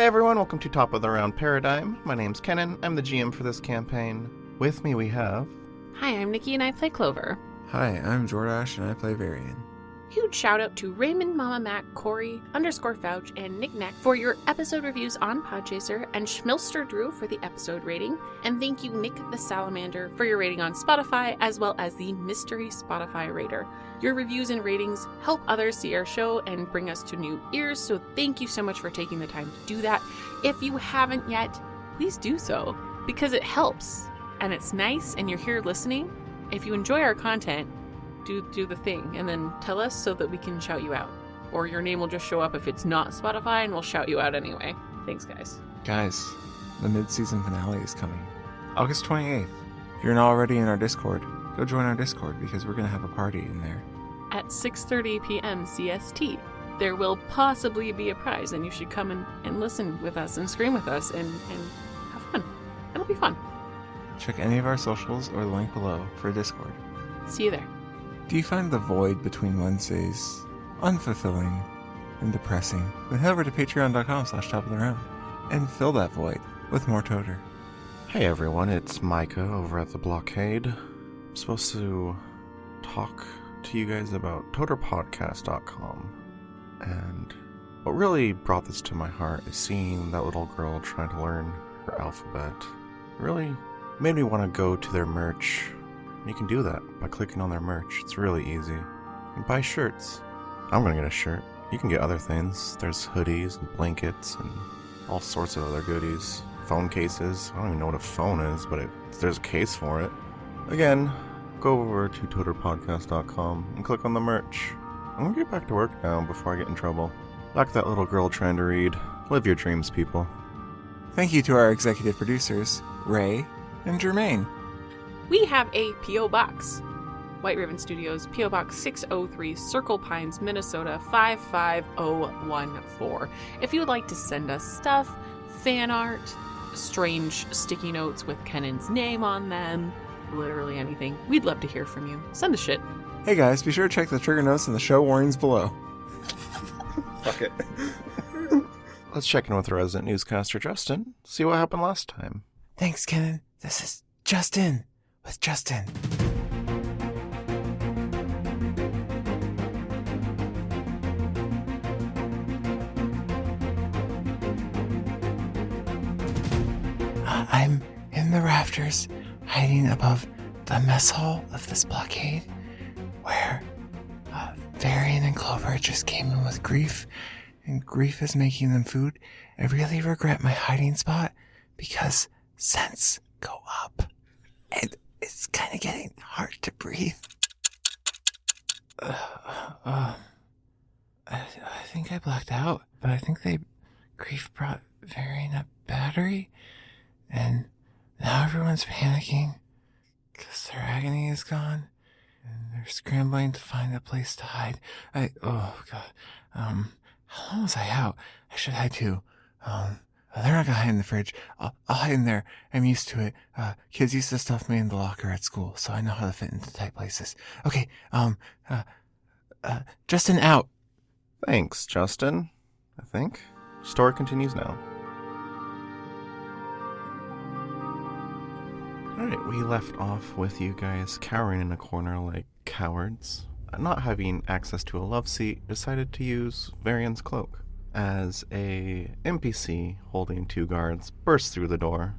everyone, welcome to Top of the Round Paradigm. My name's Kenan, I'm the GM for this campaign. With me we have... Hi, I'm Nikki and I play Clover. Hi, I'm Jordash and I play Varian. Huge shout out to Raymond, Mama Mac, Corey, _Fouch, and Nick Nack for your episode reviews on Podchaser, and Schmilster Drew for the episode rating. And thank you, Nick the Salamander, for your rating on Spotify, as well as the Mystery Spotify Rater. Your reviews and ratings help others see our show and bring us to new ears, so thank you so much for taking the time to do that. If you haven't yet, please do so, because it helps, and it's nice, and you're here listening. If you enjoy our content, do the thing and then tell us so that we can shout you out, or your name will just show up if it's not Spotify and we'll shout you out anyway. Thanks, guys. Guys, the mid-season finale is coming. August 28th. If you're not already in our Discord, go join our Discord because we're going to have a party in there. At 6:30 p.m. CST, there will possibly be a prize, and you should come and listen with us and scream with us and have fun. It'll be fun. Check any of our socials or the link below for Discord. See you there. Do you find the void between Wednesdays unfulfilling and depressing? Then head over to patreon.com/topoftheround and fill that void with more Toter. Hey everyone, it's Micah over at the Blockade. I'm supposed to talk to you guys about toterpodcast.com. And what really brought this to my heart is seeing that little girl trying to learn her alphabet. It really made me want to go to their merch. You can do that by clicking on their merch. It's really easy. And buy shirts. I'm gonna get a shirt. You can get other things. There's hoodies and blankets and all sorts of other goodies. Phone cases. I don't even know what a phone is, but there's a case for it. Again, go over to toterpodcast.com and click on the merch. I'm gonna get back to work now before I get in trouble. Like that little girl trying to read. Live your dreams, people. Thank you to our executive producers, Ray and Jermaine. We have a P.O. Box. White Ribbon Studios, P.O. Box 603, Circle Pines, Minnesota 55014. If you would like to send us stuff, fan art, strange sticky notes with Kenan's name on them, literally anything, we'd love to hear from you. Send us shit. Hey guys, be sure to check the trigger notes and the show warnings below. Fuck it. Let's check in with the resident newscaster, Justin. See what happened last time. Thanks, Kenan. This is Justin with Justin. I'm in the rafters, hiding above the mess hall of this blockade, where Varian and Clover just came in with grief, and grief is making them food. I really regret my hiding spot because scents go up, and it's kind of getting hard to breathe. I think I blacked out, but I think grief brought Varian a battery, and now everyone's panicking because their agony is gone, and they're scrambling to find a place to hide. How long was I out? I should hide too. They're not gonna hide in the fridge. I'll hide in there. I'm used to it. Kids used to stuff me in the locker at school, so I know how to fit into tight places. Okay, Justin out. Thanks, Justin. I think. Story continues now. Alright, we left off with you guys cowering in a corner like cowards. Not having access to a love seat, decided to use Varian's cloak. As a NPC holding two guards bursts through the door.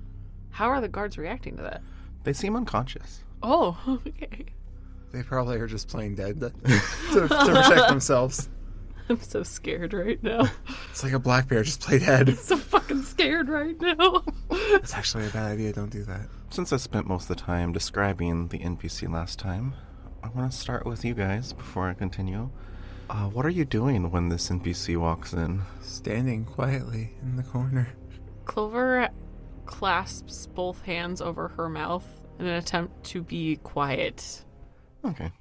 How are the guards reacting to that? They seem unconscious. Oh, okay. They probably are just playing dead to protect themselves. I'm so scared right now. It's like a black bear, just play dead. I'm so fucking scared right now. It's actually a bad idea, don't do that. Since I spent most of the time describing the NPC last time, I want to start with you guys before I continue. What are you doing when this NPC walks in? Standing quietly in the corner. Clover clasps both hands over her mouth in an attempt to be quiet. Okay.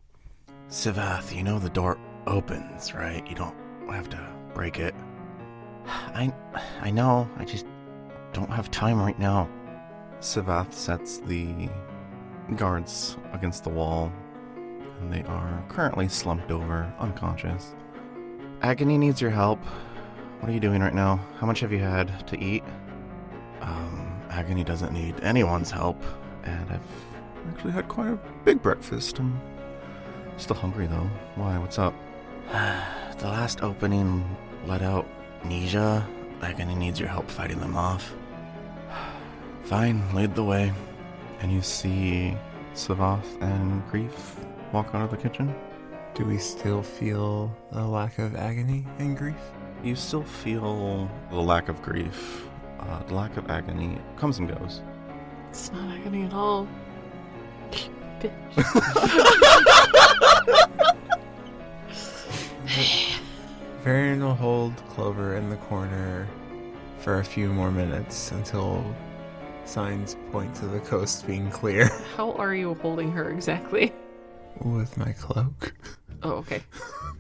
Sivath, you know the door opens, right? You don't have to break it. I know, I just don't have time right now. Sivath sets the guards against the wall, and they are currently slumped over, unconscious. Agony needs your help. What are you doing right now? How much have you had to eat? Agony doesn't need anyone's help, and I've actually had quite a big breakfast. I'm still hungry though. Why? What's up? The last opening let out Nisha. Agony needs your help fighting them off. Fine, lead the way. And you see Savath and Grief walk out of the kitchen. Do we still feel a lack of agony and grief? You still feel the lack of grief. The lack of agony comes and goes. It's not agony at all. Varian will hold Clover in the corner for a few more minutes until signs point to the coast being clear. How are you holding her exactly? With my cloak. Oh, okay.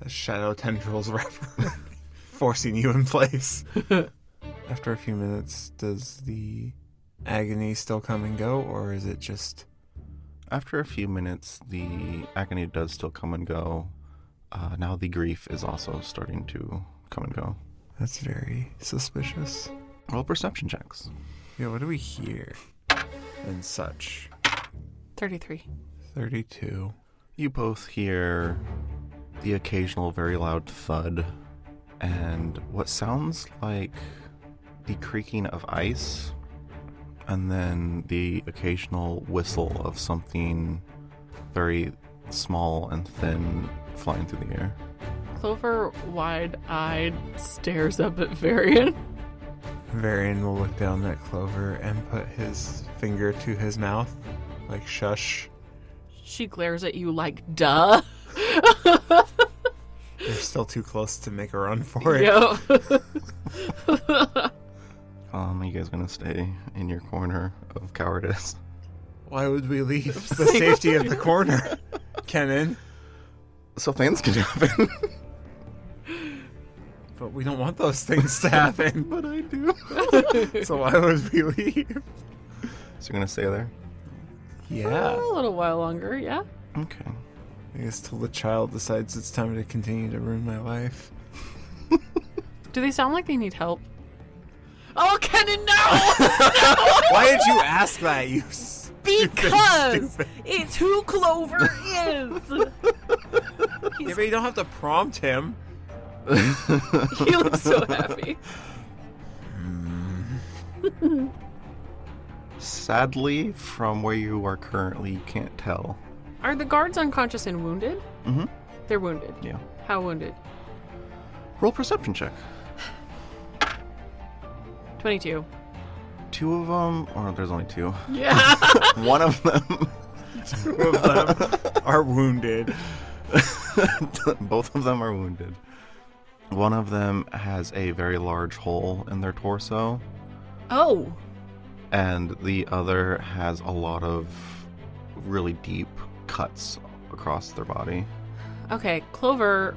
The shadow tendrils wrap forcing you in place. After a few minutes, does the agony still come and go, or is it just... After a few minutes, the agony does still come and go. Now the grief is also starting to come and go. That's very suspicious. Roll perception checks. Yeah, what do we hear? And such. 33. 32. You both hear the occasional very loud thud and what sounds like the creaking of ice, and then the occasional whistle of something very small and thin flying through the air. Clover, wide-eyed, stares up at Varian. Varian will look down at Clover and put his finger to his mouth, like shush. She glares at you like, duh. They're still too close to make a run for it. Yep. You guys gonna stay in your corner of cowardice? Why would we leave the safety of the corner, Kenan? So things can happen. But we don't want those things to happen. But I do. So why would we leave? So you're gonna stay there? Yeah. A little while longer, yeah. Okay. I guess till the child decides it's time to continue to ruin my life. Do they sound like they need help? Oh, Kenan, no! Why did you ask that, you Because it's who Clover is. Yeah, but you don't have to prompt him. He looks so happy. Sadly, from where you are currently, you can't tell. Are the guards unconscious and wounded? Mm-hmm. They're wounded. Yeah. How wounded? Roll perception check. 22. Two of them, or there's only two. Yeah. One of them. Two of them are wounded. Both of them are wounded. One of them has a very large hole in their torso, Oh. and the other has a lot of really deep cuts across their body. Okay, Clover,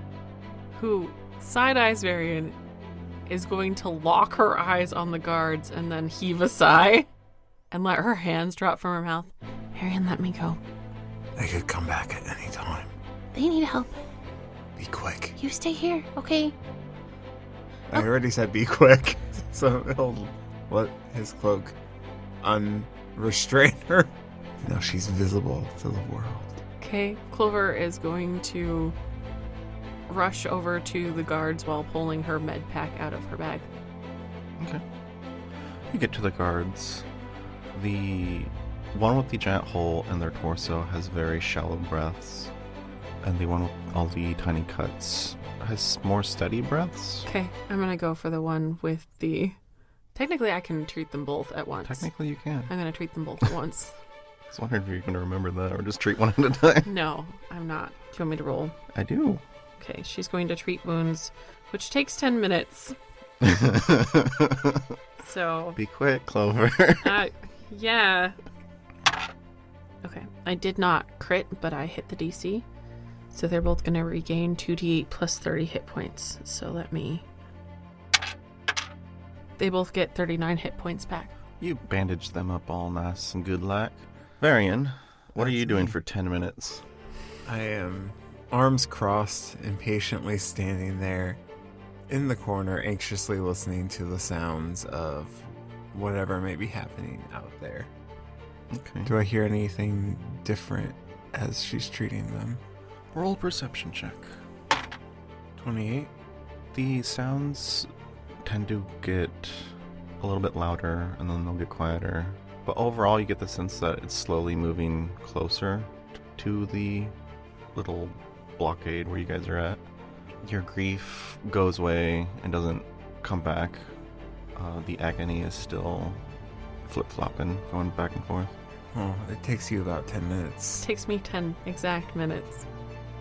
who side-eyes Varian, is going to lock her eyes on the guards and then heave a sigh and let her hands drop from her mouth. Varian, let me go. They could come back at any time. They need help. Be quick. You stay here, okay? I already said be quick, so he'll let his cloak unrestrain her. Now she's visible to the world. Okay, Clover is going to rush over to the guards while pulling her med pack out of her bag. Okay. You get to the guards. The one with the giant hole in their torso has very shallow breaths, and the one with all the tiny cuts has more steady breaths. Okay, I'm gonna go for the one with the... Technically, I can treat them both at once. Technically, you can. I'm gonna treat them both at once. I was wondering if you're going to remember that or just treat one at a time. No, I'm not. Do you want me to roll? I do. Okay, she's going to treat wounds, which takes 10 minutes. So... Be quick, Clover. Yeah. Okay, I did not crit, but I hit the DC. So they're both going to regain 2d8 plus 30 hit points. So let me... They both get 39 hit points back. You bandage them up all nice and good luck. Varian, what are you doing for 10 minutes? I am arms crossed, impatiently standing there in the corner, anxiously listening to the sounds of whatever may be happening out there. Okay. Do I hear anything different as she's treating them? Roll perception check. 28. The sounds tend to get a little bit louder and then they'll get quieter. But overall, you get the sense that it's slowly moving closer to the little blockade where you guys are at. Your grief goes away and doesn't come back. The agony is still flip-flopping, going back and forth. Oh, it takes you about 10 minutes. Takes me 10 exact minutes,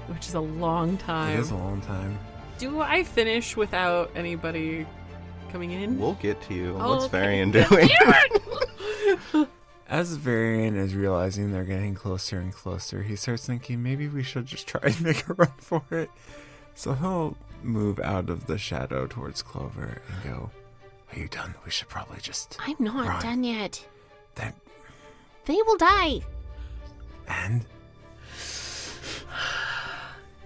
which is a long time. It is a long time. Do I finish without anybody coming in? We'll get to you. Oh, What's okay. Varian doing? As Varian is realizing they're getting closer and closer, he starts thinking maybe we should just try and make a run for it. So he'll move out of the shadow towards Clover and go, "Are you done? We should probably just I'm not run." done yet. Then, They will die. and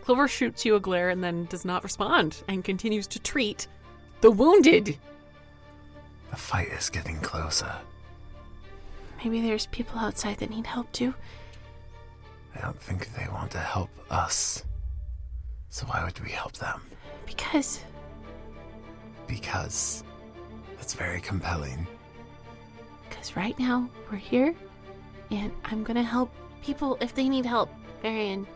Clover shoots you a glare and then does not respond and continues to treat the wounded. the fight is getting closer. Maybe there's people outside that need help too. I don't think they want to help us. So why would we help them? Because Because that's very compelling. right now we're here, and I'm gonna help people if they need help. Varian,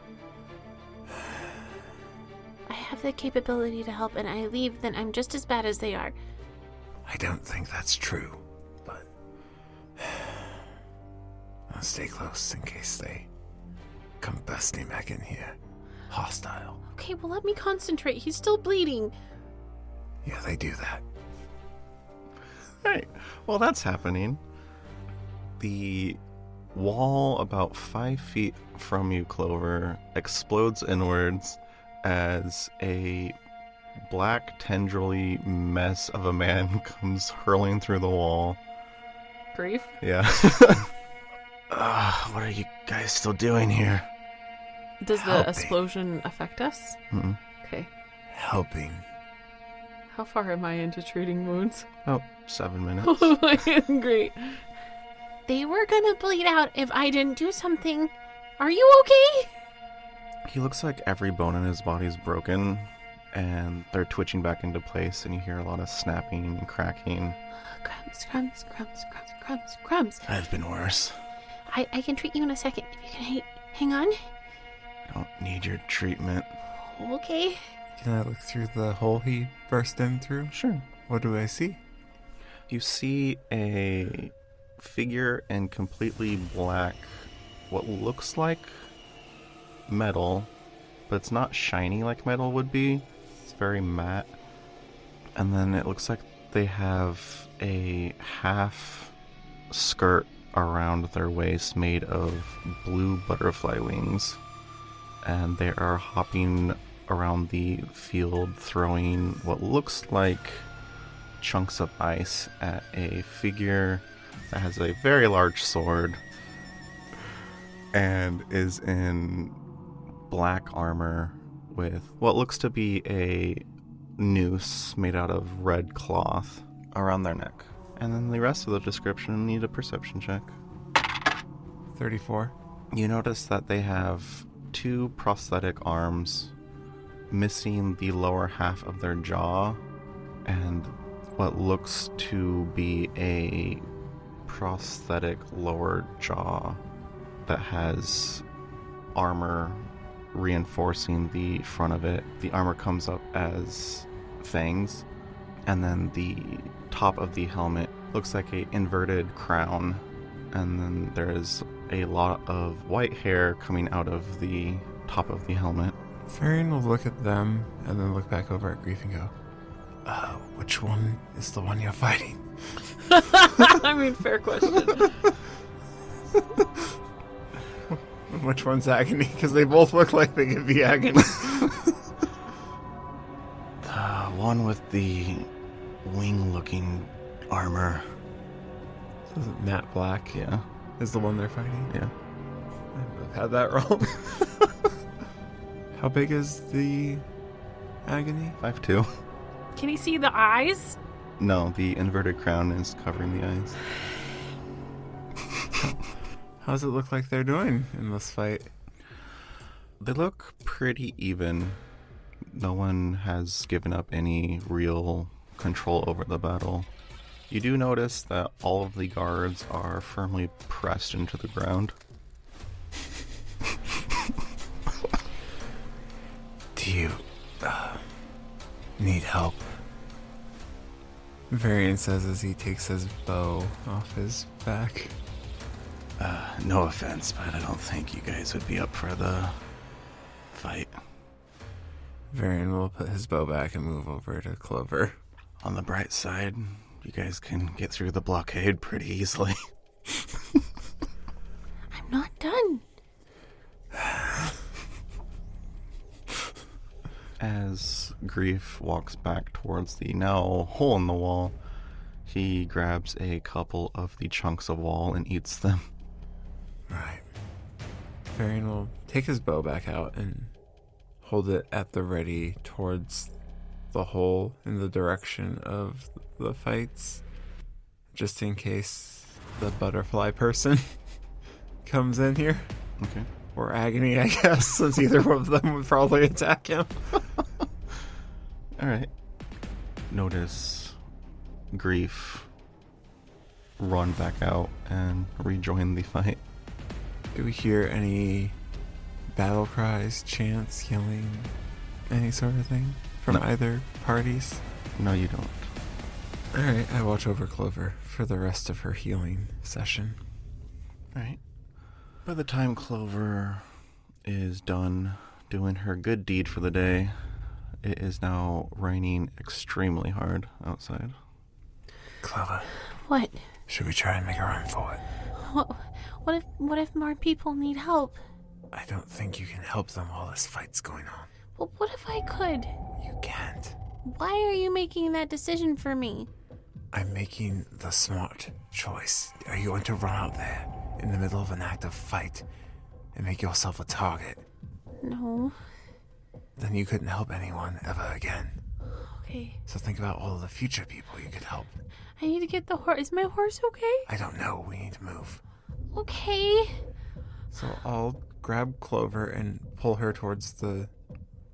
I have the capability to help, and I leave, then I'm just as bad as they are. I don't think that's true, but I'll stay close in case they come busting back in here. Hostile. Okay, well, let me concentrate. He's still bleeding. Yeah, they do that. Right. Well, that's happening. The wall about 5 feet from you, Clover, explodes inwards as a black, tendrily mess of a man comes hurling through the wall. Grief? Yeah. What are you guys still doing here? Does the Helping. explosion affect us? Mm-mm. Okay. Helping. How far am I into treating wounds? About 7 minutes. Great. They were gonna bleed out if I didn't do something. Are you okay? He looks like every bone in his body is broken, and they're twitching back into place, and you hear a lot of snapping and cracking. Crumbs, crumbs, crumbs, crumbs, crumbs, crumbs. I've been worse. I can treat you in a second. If you can hang on. I don't need your treatment. Okay. Can I look through the hole he burst in through? Sure. What do I see? You see a figure in completely black, what looks like metal, but it's not shiny like metal would be. It's very matte. And then it looks like they have a half skirt around their waist made of blue butterfly wings. And they are hopping around the field, throwing what looks like chunks of ice at a figure that has a very large sword and is in black armor with what looks to be a noose made out of red cloth around their neck. And then the rest of the description need a perception check. 34. You notice that they have 2 prosthetic arms, missing the lower half of their jaw, and what looks to be a prosthetic lower jaw that has armor reinforcing the front of it. The armor comes up as fangs, and then the top of the helmet looks like a inverted crown, and then there's a lot of white hair coming out of the top of the helmet. Varian will look at them and then look back over at Grief and go, which one is the one you're fighting? I mean, fair question. Which one's Agony? Because they both look like they could be Agony. The one with the wing-looking armor. Matte Black Yeah, is the one they're fighting. yeah. I've had that wrong. How big is the Agony? 5'2". Can he see the eyes? No, the inverted crown is covering the eyes. How does it look like they're doing in this fight? They look pretty even. No one has given up any real control over the battle. You do notice that all of the guards are firmly pressed into the ground. Do you need help? Varian says as he takes his bow off his back. No offense, but I don't think you guys would be up for the fight. Varian will put his bow back and move over to Clover. On the bright side, you guys can get through the blockade pretty easily. I'm not done. As Grief walks back towards the now hole in the wall, he grabs a couple of the chunks of wall and eats them. Right. Varian will take his bow back out and hold it at the ready towards the hole in the direction of the fights, just in case the butterfly person comes in here. Okay. Or Agony, I guess, since either of them would probably attack him. Alright. Notice Grief run back out and rejoin the fight. Do we hear any battle cries, chants, yelling, any sort of thing from No. either parties? No, you don't. Alright, I watch over Clover for the rest of her healing session. Alright. By the time Clover is done doing her good deed for the day, it is now raining extremely hard outside. Clover, What? should we try and make a run for it? What if more people need help? I don't think you can help them while this fight's going on. Well, what if I could? You can't. Why are you making that decision for me? I'm making the smart choice. Are you going to run out there in the middle of an active fight and make yourself a target? No. Then you couldn't help anyone ever again. Okay. So think about all of the future people you could help. I need to get the horse. Is my horse okay? I don't know. We need to move. Okay. So I'll grab Clover and pull her towards the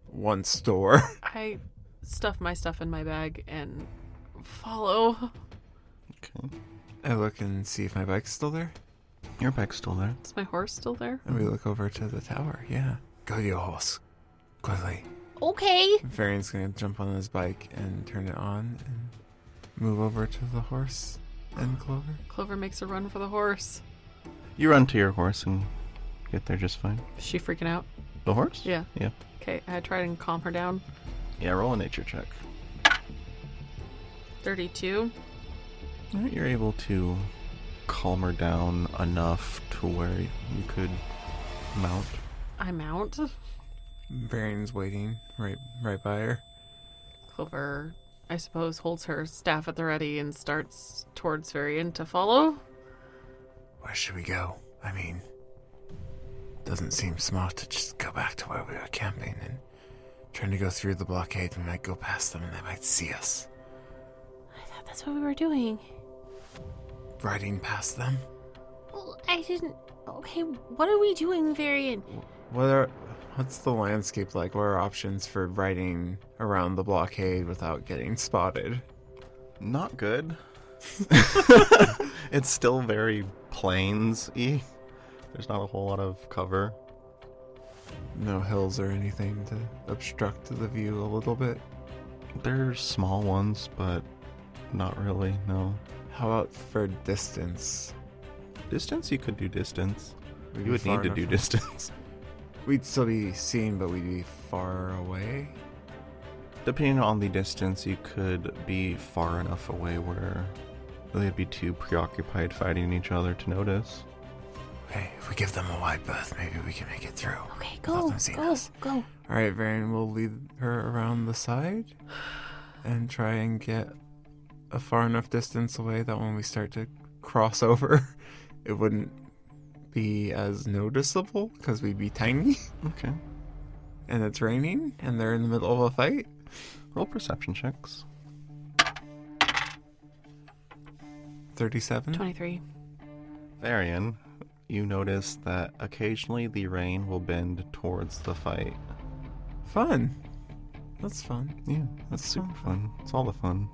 one store. I stuff my stuff in my bag and follow. Okay. I look and see if my bike's still there. Your bike's still there. Is my horse still there? And we look over to the tower. Yeah. Go to your horse. Quickly. Okay. Varian's gonna jump on his bike and turn it on and move over to the horse and Clover. Clover makes a run for the horse. You run to your horse and get there just fine. Is she freaking out? The horse? Yeah. Yeah. Okay, I try and calm her down. Yeah, roll a nature check. 32. Alright, you're able to calm her down enough to where you could mount. I mount. Varian's waiting right by her. Clover, I suppose, holds her staff at the ready and starts towards Varian to follow. Where should we go? I mean, doesn't seem smart to just go back to where we were camping and trying to go through the blockade. We might go past them and they might see us. I thought that's what we were doing. Riding past them? Well, I didn't. Okay, what are we doing, Varian? What's the landscape like? What are options for riding around the blockade without getting spotted? Not good. It's still very plains-y. There's not a whole lot of cover. No hills or anything to obstruct the view a little bit? There's small ones, but not really, no. How about for distance? Distance, you could do distance. We'd You be would far need to enough do away. distance. We'd still be seen, but we'd be far away? Depending on the distance, you could be far enough away where they'd be too preoccupied fighting each other to notice. Okay, if we give them a wide berth, maybe we can make it through. Okay, Without go, them seeing go, us. go. Alright, Varian will lead her around the side and try and get a far enough distance away that when we start to cross over, it wouldn't be as noticeable because we'd be tiny Okay. and it's raining and they're in the middle of a fight. Roll perception checks. 37? 23. Varian, you notice that occasionally the rain will bend towards the fight. Fun. That's fun. Yeah, that's super fun. It's all the fun.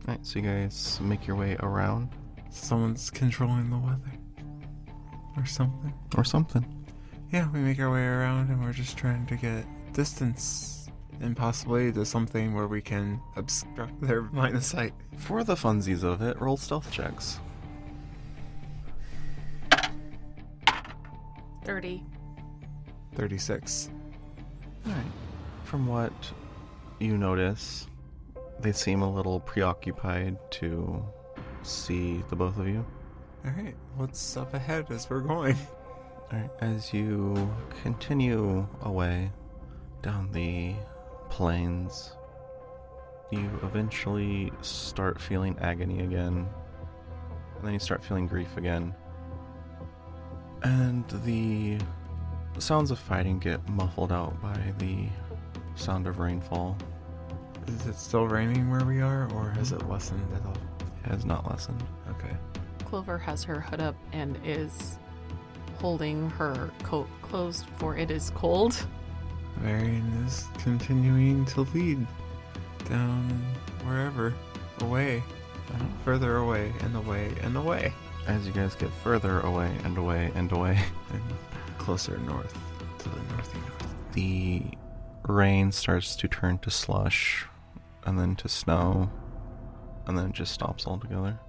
Alright, so you guys make your way around. Someone's controlling the weather. Or something. Or something. Yeah, we make our way around and we're just trying to get distance and possibly to something where we can obstruct their line of sight. For the funsies of it, roll stealth checks. 30. 36. Alright. From what you notice, they seem a little preoccupied to see the both of you. Alright, what's up ahead as we're going? Alright, as you continue away down the plains, you eventually start feeling agony again, and then you start feeling grief again. And the sounds of fighting get muffled out by the sound of rainfall. Is it still raining where we are, or has it lessened at all? It has not lessened. Okay. Clover has her hood up and is holding her coat closed, for it is cold. Varian is continuing to lead down wherever, away, further away, and away, and away. As you guys get further away and away and away, And closer north, to the northy north. the rain starts to turn to slush, and then to snow, and then it just stops altogether.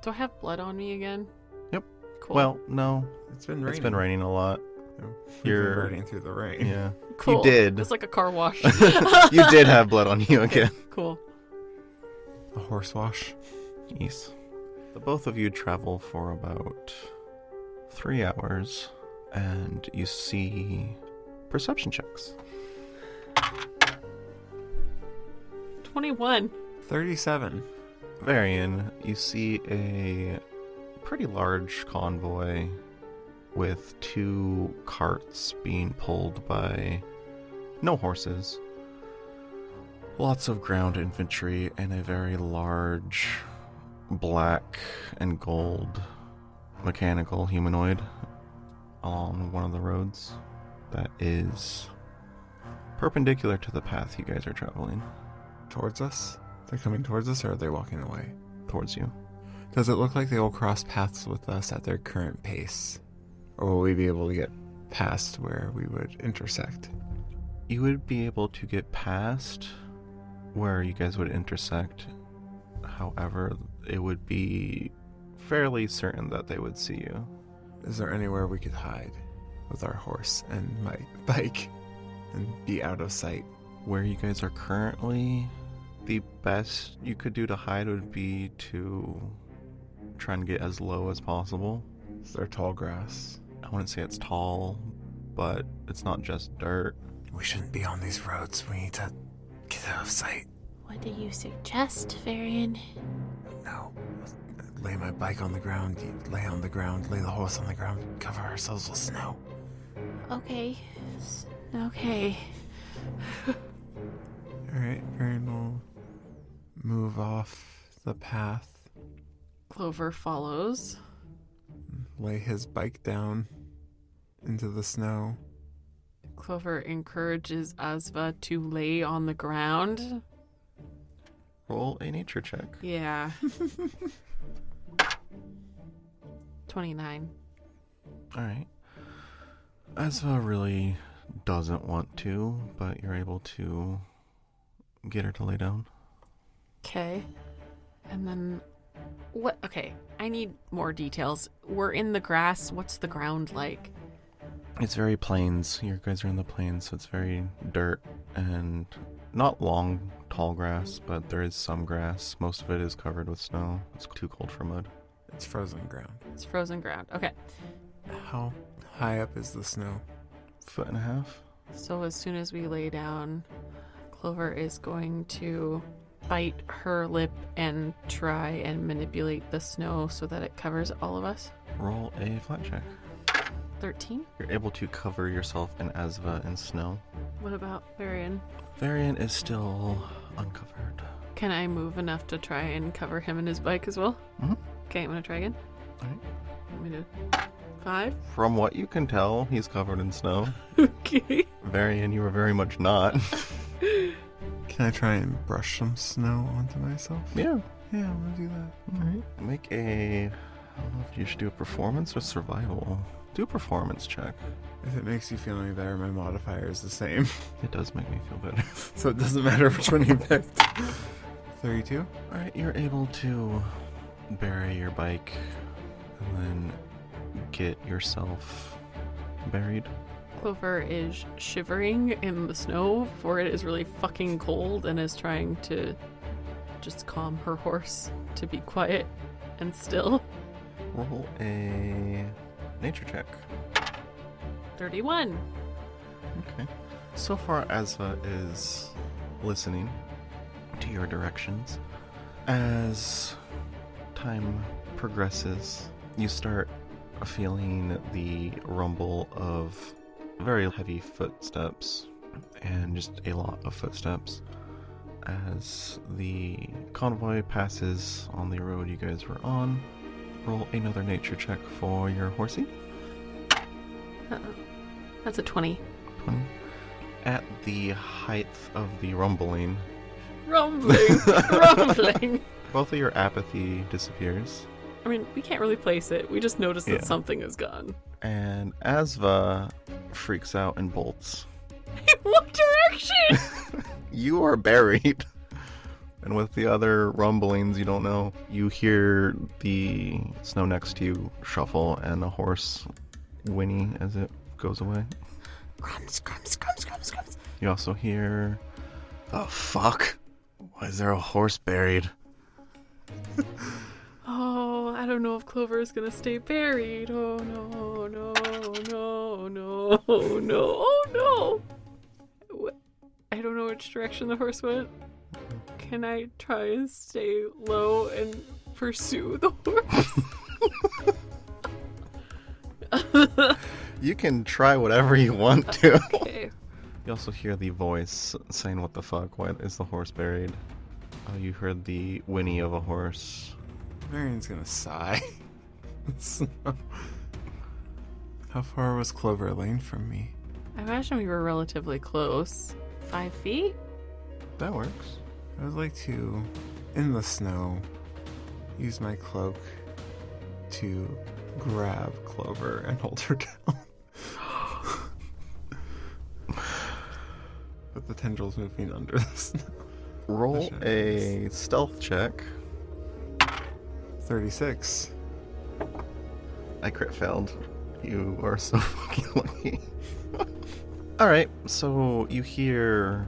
Do I have blood on me again? Yep. Cool. Well, no, It's been raining. it's been raining a lot. We've You're- been riding through the rain. Yeah. cool. You did. It's like a car wash. You did have blood on you again. Cool. A horse wash. Yes. The both of you travel for about 3 hours, and you see perception checks. 21. 37. Varian, you see a pretty large convoy with 2 carts being pulled by no horses, lots of ground infantry, and a very large black and gold mechanical humanoid along one of the roads that is perpendicular to the path you guys are traveling Towards us? They're coming towards us, or are they walking away? towards you. Does it look like they will cross paths with us at their current pace? Or will we be able to get past where we would intersect? You would be able to get past where you guys would intersect. However, it would be fairly certain that they would see you. Is there anywhere we could hide with our horse and my bike and be out of sight? Where you guys are currently, the best you could do to hide would be to try and get as low as possible. Is there tall grass? I wouldn't say it's tall, but it's not just dirt. We shouldn't be on these roads. We need to get out of sight. What do you suggest, Varian? No. Lay my bike on the ground. You lay on the ground. Lay the horse on the ground. Cover ourselves with snow. Okay. Okay. Alright, Varian will move off the path. Clover follows. Lay his bike down into the snow. Clover encourages Asva to lay on the ground. Roll a nature check. Yeah. 29. Alright. Asva really doesn't want to, but you're able to get her to lay down. Okay. And then what? Okay, I need more details. We're in the grass. What's the ground like? It's very plains. You guys are in the plains, so it's very dirt and not long, tall grass, but there is some grass. Most of it is covered with snow. It's too cold for mud. It's frozen ground. It's frozen ground. Okay. How high up is the snow? 1.5 feet. So as soon as we lay down, Clover is going to bite her lip and try and manipulate the snow so that it covers all of us. Roll a flat check. 13? You're able to cover yourself in Asva and snow. What about Varian? Varian is still uncovered. Can I move enough to try and cover him and his bike as well? Mm-hmm. Okay, I'm gonna try again. Alright. Want me to 5? From what you can tell, he's covered in snow. Okay. Varian, you are very much not. Can I try and brush some snow onto myself? Yeah. Yeah, I'm gonna do that. Alright. Make a... I don't know if you should do a performance or survival. Do a performance check. If it makes you feel any better, my modifier is the same. It does make me feel better. So it doesn't matter which one you picked. 32? Alright, you're able to bury your bike and then get yourself buried. Clover is shivering in the snow, for it is really fucking cold, and is trying to just calm her horse to be quiet and still. Roll a nature check. 31. Okay. So far, Azva is listening to your directions. As time progresses, you start feeling the rumble of very heavy footsteps, and just a lot of footsteps, as the convoy passes on the road you guys were on. Roll another nature check for your horsey. That's a 20. 20. At the height of the rumbling, Rumbling. both of your apathy disappears, I mean, we can't really place it. We just noticed Yeah. that something is gone. and Azva freaks out and bolts. In what direction? You are buried. And with the other rumblings, you don't know. You hear the snow next to you shuffle and the horse whinny as it goes away. Crumbs, crumbs, crumbs, crumbs, crumbs. You also hear, "Oh fuck! Why is there a horse buried?" Oh, I don't know if Clover is gonna stay buried. Oh no, no, no, no, no, oh no! I don't know which direction the horse went. Can I try and stay low and pursue the horse? You can try whatever you want to. Okay. You also hear the voice saying, "What the fuck? Why is the horse buried?" You heard the whinny of a horse. Marion's gonna sigh. How far was Clover Lane from me? I imagine we were relatively close. 5 feet? That works. I would like to, in the snow, use my cloak to grab Clover and hold her down. But the tendrils moving under the snow. Roll a stealth check. 36. I crit failed. You are so fucking lucky. Alright, so you hear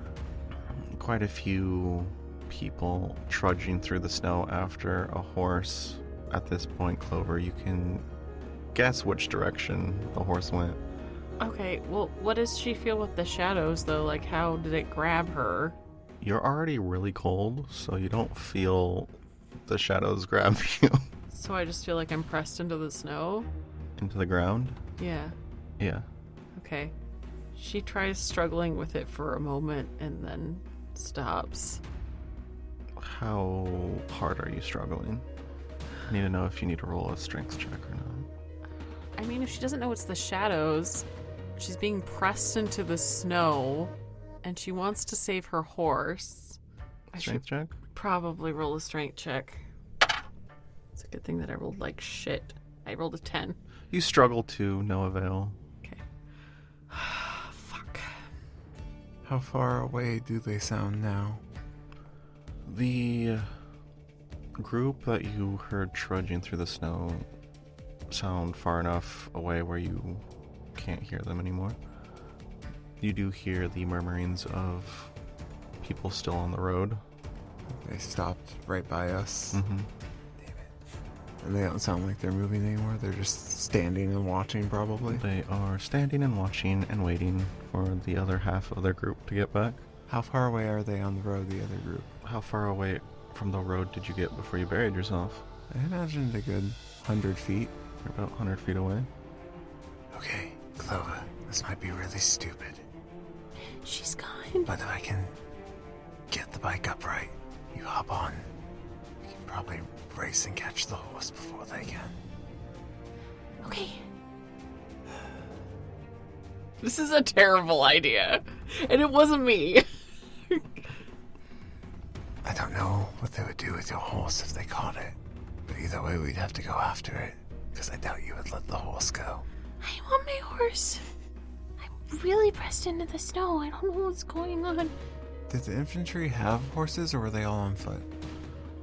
quite a few people trudging through the snow after a horse. At this point, Clover, you can guess which direction the horse went. Okay, well, what does she feel with the shadows, though? Like, how did it grab her? You're already really cold, so you don't feel the shadows grab you So I just feel like I'm pressed into the snow? into the ground. Yeah. Yeah. Okay. She tries struggling with it for a moment and then stops. How hard are you struggling? I need to know if you need to roll a strength check or not. I mean, if she doesn't know it's the shadows, she's being pressed into the snow, and she wants to save her horse. I Strength should check? probably roll a strength check. It's a good thing that I rolled like shit. I rolled a 10. You struggle to no avail. Okay. Fuck. How far away do they sound now? The group that you heard trudging through the snow sound far enough away where you can't hear them anymore. You do hear the murmurings of people still on the road. They stopped right by us. Mm-hmm. And they don't sound like they're moving anymore. They're just standing and watching, probably. They are standing and watching and waiting for the other half of their group to get back. How far away are they on the road, the other group? How far away from the road did you get before you buried yourself? I imagined a good 100 feet. You're about 100 feet away. Okay, Clover, this might be really stupid. She's gone. But if I can get the bike upright, you you hop on. We can probably race and catch the horse before they can. Okay. This is a terrible idea. And it wasn't me. I don't know what they would do with your horse if they caught it. But either way, we'd have to go after it. Because I doubt you would let the horse go. I want my horse. I'm really pressed into the snow. I don't know what's going on. Did the infantry have horses, or were they all on foot?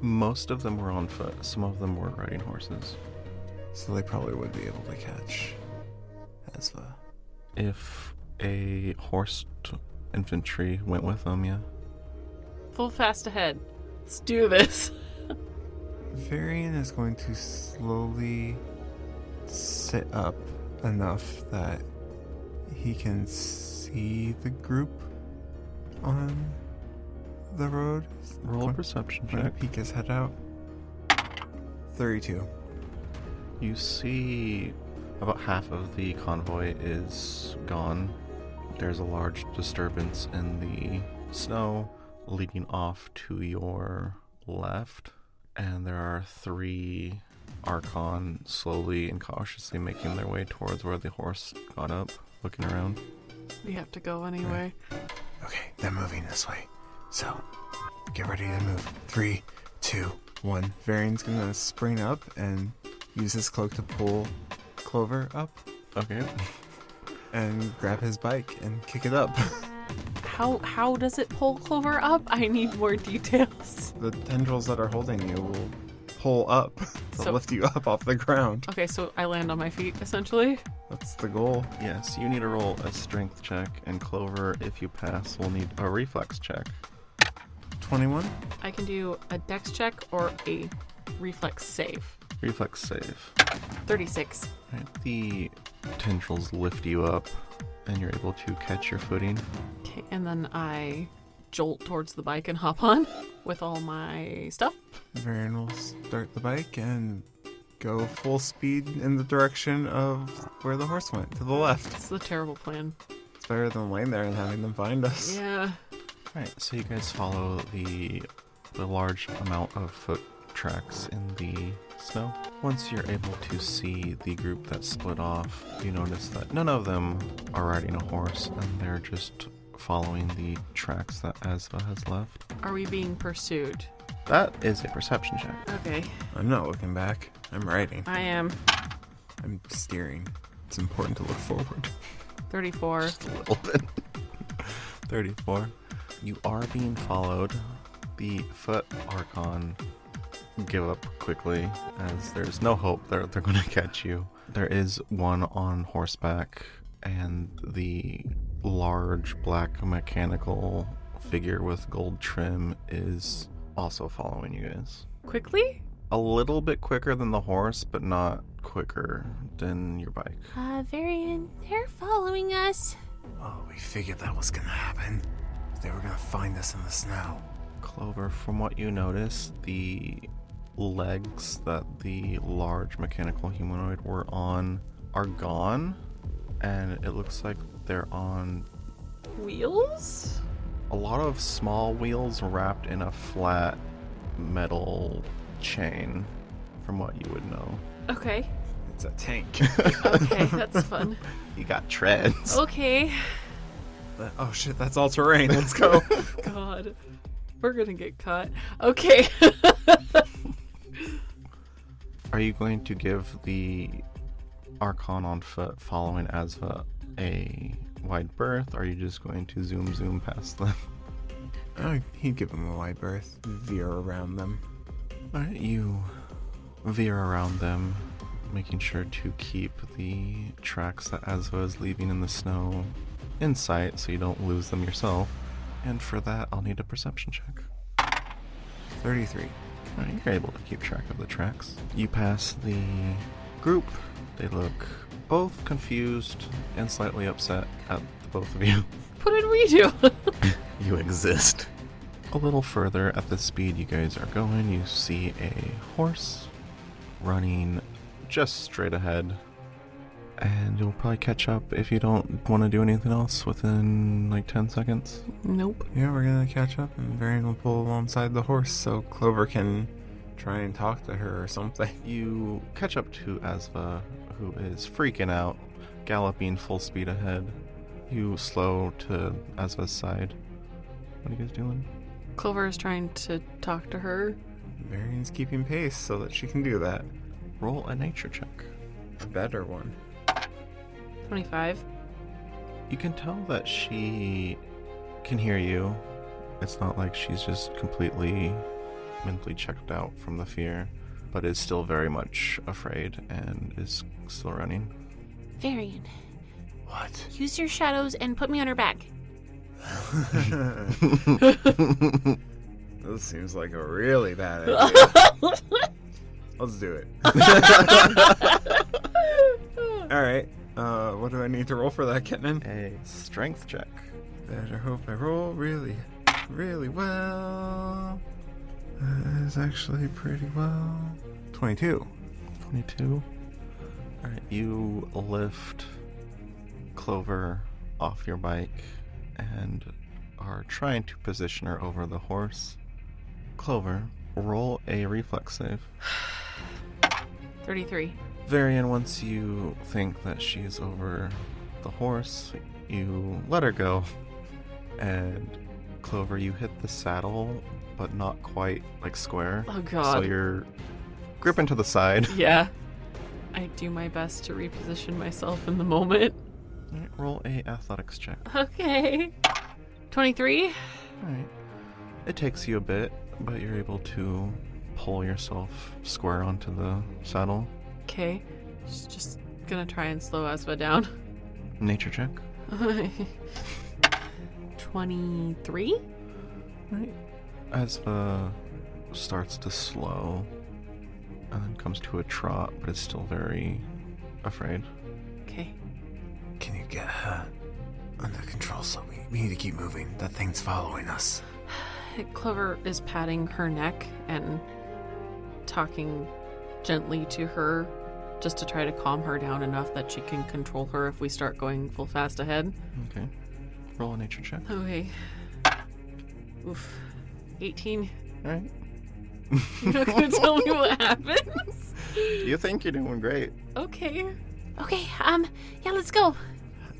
Most of them were on foot. Some of them were riding horses. So they probably would be able to catch Asva. If a horsed infantry went with them, yeah. Full fast ahead. Let's do this. Varian is going to slowly sit up enough that he can see the group on the road. Roll a perception Trying to check. peek his head out. 32. You see about half of the convoy is gone. There's a large disturbance in the snow leading off to your left. And there are 3 Archon slowly and cautiously making their way towards where the horse got up, looking around. We have to go anyway. Okay, they're moving this way. So, get ready to move. 3, 2, 1. Varian's gonna spring up and use his cloak to pull Clover up Okay. and grab his bike and kick it up. How does it pull Clover up? I need more details. The tendrils that are holding you will pull up to So- lift you up off the ground. Okay, so I land on my feet, essentially. That's the goal. Yes, you need to roll a strength check, and Clover, if you pass, will need a reflex check. 21? I can do a dex check or a reflex save. Reflex save. 36. Right, the tendrils lift you up, and you're able to catch your footing. Okay, and then I jolt towards the bike and hop on with all my stuff. Varian will start the bike and go full speed in the direction of where the horse went, to the left. It's a terrible plan. It's better than laying there and having them find us. Yeah. Right, so you guys follow the large amount of foot tracks in the snow. Once you're able to see the group that split off, you notice that none of them are riding a horse, and they're just following the tracks that Asva has left. Are we being pursued? That is a perception check. Okay. I'm not looking back. I'm riding. I am I'm steering. It's important to look forward. 34. Just a little bit. 34. You are being followed. The foot Archon give up quickly, as there's no hope they're going to catch you. There is one on horseback, and the large black mechanical figure with gold trim is also following you guys. Quickly? A little bit quicker than the horse, but not quicker than your bike. Varian, they're following us. Oh, we figured that was gonna happen. They were gonna find us in the snow. Clover, from what you notice, the legs that the large mechanical humanoid were on are gone, and it looks like they're on Wheels? a lot of small wheels wrapped in a flat metal chain, from what you would know. Okay. It's a tank. Okay, that's fun. You got treads. Okay. Oh shit, that's all terrain. Let's go. God. We're gonna get caught. Okay. Are you going to give the Archon on foot following Asva a wide berth, or are you just going to zoom past them? He'd give them a wide berth. Veer around them. Alright, you veer around them, making sure to keep the tracks that Asva is leaving in the snow in sight so you don't lose them yourself. And for that, I'll need a perception check. 33. Alright, you're able to keep track of the tracks. You pass the group. They look both confused and slightly upset at the both of you. What did we do? You exist. A little further at the speed you guys are going, you see a horse running just straight ahead And you'll probably catch up if you don't want to do anything else within like 10 seconds. Nope. Yeah, we're gonna catch up, and Varian will pull alongside the horse so Clover can try and talk to her or something. You catch up to Asva, who is freaking out, galloping full speed ahead. You slow to Asva's side. What are you guys doing? Clover is trying to talk to her. Varian's keeping pace so that she can do that. Roll a nature check. A better one. 25. You can tell that she can hear you. It's not like she's just completely mentally checked out from the fear, but is still very much afraid and is still running. Varian, What? use your shadows and put me on her back. This seems like a really bad idea. Let's do it. Alright. What do I need to roll for that, Kitten? A strength check. Better hope I roll really, really well. That is actually pretty well. 22. 22. Alright, you lift Clover off your bike and are trying to position her over the horse. Clover, roll a reflex save. 33. Varian, once you think that she's over the horse, you let her go. And Clover, you hit the saddle, but not quite like square. Oh god. So you're gripping to the side. Yeah. I do my best to reposition myself in the moment. Alright, roll a athletics check. Okay. 23. Alright. It takes you a bit, but you're able to pull yourself square onto the saddle. Okay. She's just gonna try and slow Asva down. Nature check. 23? Right. Asva starts to slow and then comes to a trot, but is still very afraid. Okay. Can you get her under control so we need to keep moving? That thing's following us. Clover is patting her neck and talking gently to her just to try to calm her down enough that she can control her if we start going full fast ahead. Okay. Roll a nature check. Okay. Oof. 18. Alright. You're not gonna tell me what happens? You think you're doing great. Okay. Okay, yeah, let's go.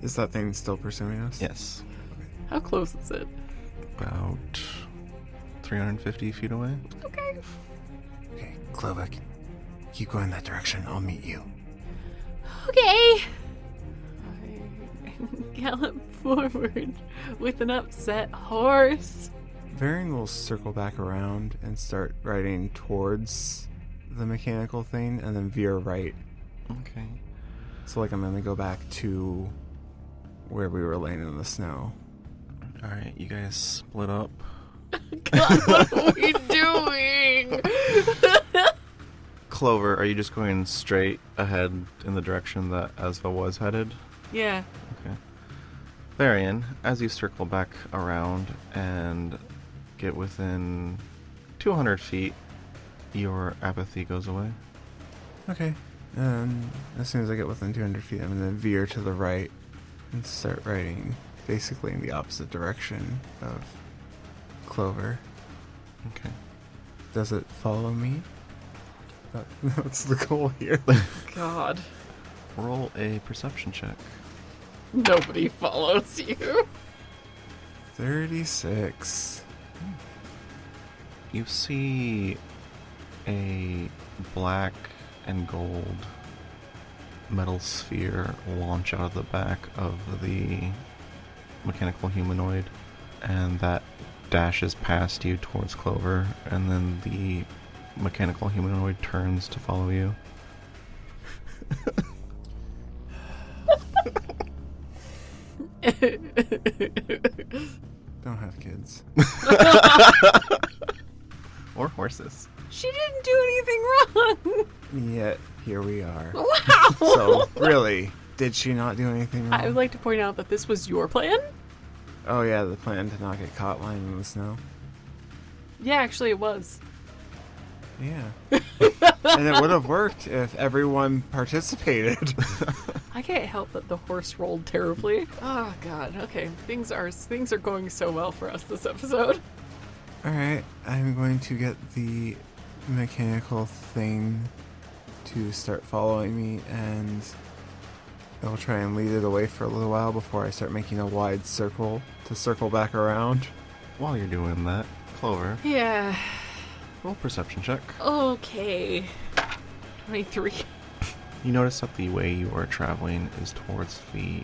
Is that thing still pursuing us? Yes. How close is it? About 350 feet away. Okay. Okay, Clover, keep going that direction. I'll meet you. Okay. I gallop forward with an upset horse. Varian will circle back around and start riding towards the mechanical thing and then veer right. Okay. So, like, I'm gonna go back to where we were laying in the snow. Alright, you guys split up. God, what are we doing? Clover, are you just going straight ahead in the direction that Asva was headed? Yeah. Okay. Varian, as you circle back around and get within 200 feet, your apathy goes away. Okay. And as soon as I get within 200 feet, I'm gonna veer to the right and start riding basically in the opposite direction of Clover. Okay. Does it follow me? That's the goal here. God. Roll a perception check. Nobody follows you. 36. You see a black and gold metal sphere launch out of the back of the mechanical humanoid, and that dashes past you towards Clover, and then the mechanical humanoid turns to follow you. Don't have kids. Or horses. She didn't do anything wrong. Yet, here we are. Wow. So, really, did she not do anything wrong? I would like to point out that this was your plan. Oh yeah, the plan to not get caught lying in the snow. Yeah, actually, it was. Yeah. And it would have worked if everyone participated. I can't help that the horse rolled terribly. Oh god. Okay, things are going so well for us this episode. Alright, I'm going to get the mechanical thing to start following me, and I'll try and lead it away for a little while before I start making a wide circle to circle back around. While you're doing that, Clover, Yeah. roll perception check. Okay. 23. You notice that the way you are traveling is towards the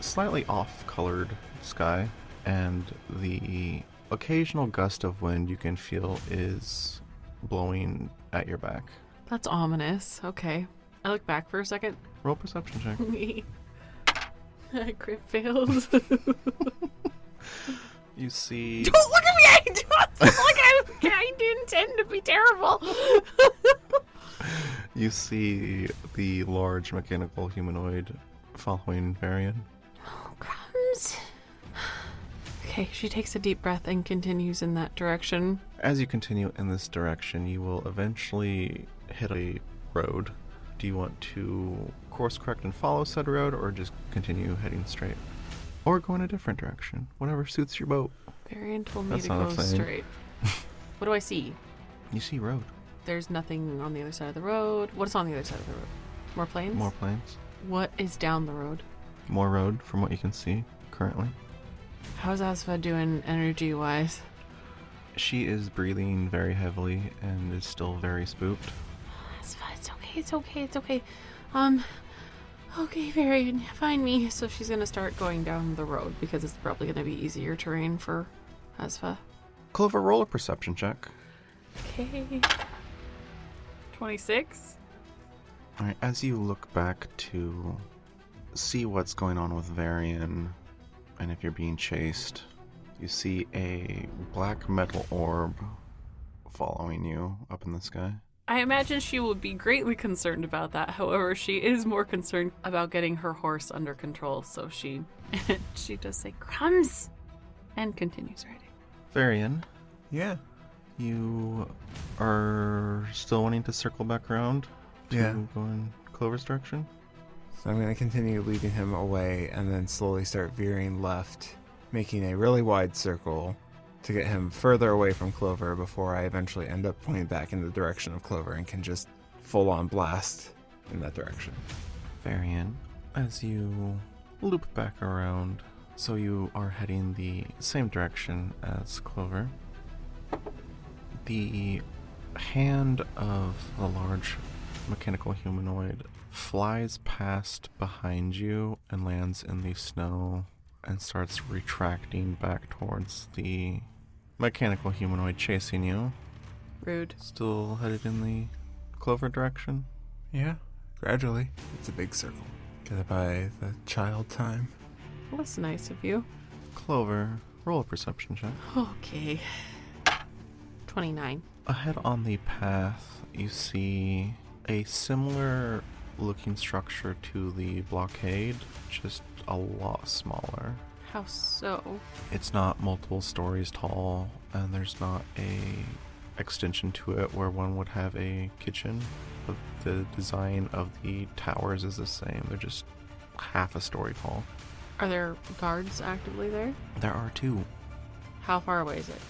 slightly off-colored sky, and the occasional gust of wind you can feel is blowing at your back. That's ominous. Okay. I look back for a second. Roll perception check. I crit failed. You see... Don't look at me! I didn't intend to be terrible. You see the large mechanical humanoid following Varian. Oh, crumbs. Okay, she takes a deep breath and continues in that direction. As you continue in this direction, you will eventually hit a road. Do you want to course correct and follow said road, or just continue heading straight? Or go in a different direction, whatever suits your boat. Varian told me That's to not a go thing. straight. What do I see? You see road. There's nothing on the other side of the road. What's on the other side of the road? More planes? More planes. What is down the road? More road from what you can see currently. How's Asfa doing energy-wise? She is breathing very heavily and is still very spooked. Asfa, it's okay. Okay, Varian, find me. So she's gonna start going down the road because it's probably gonna be easier terrain for Asfa. Clover, roll a perception check. Okay. 26. Alright, as you look back to see what's going on with Varian, and if you're being chased, you see a black metal orb following you up in the sky. I imagine she would be greatly concerned about that. However, she is more concerned about getting her horse under control. So she does say, crumbs, and continues riding. Varian, Yeah. you are still wanting to circle back around to Yeah. go in Clover's direction? So I'm going to continue leading him away and then slowly start veering left, making a really wide circle to get him further away from Clover before I eventually end up pointing back in the direction of Clover and can just full-on blast in that direction. Varian, as you loop back around, so you are heading the same direction as Clover, the hand of the large mechanical humanoid flies past behind you and lands in the snow and starts retracting back towards the mechanical humanoid chasing you. Rude. Still headed in the Clover direction? Yeah, gradually. It's a big circle. Gotta buy the child time. Well, that's nice of you. Clover, roll a perception check. Okay. 29. Ahead on the path, you see a similar looking structure to the blockade, just a lot smaller. How so? It's not multiple stories tall, and there's not a extension to it where one would have a kitchen, but the design of the towers is the same. They're just half a story tall. Are there guards actively there? There are two. How far away is it?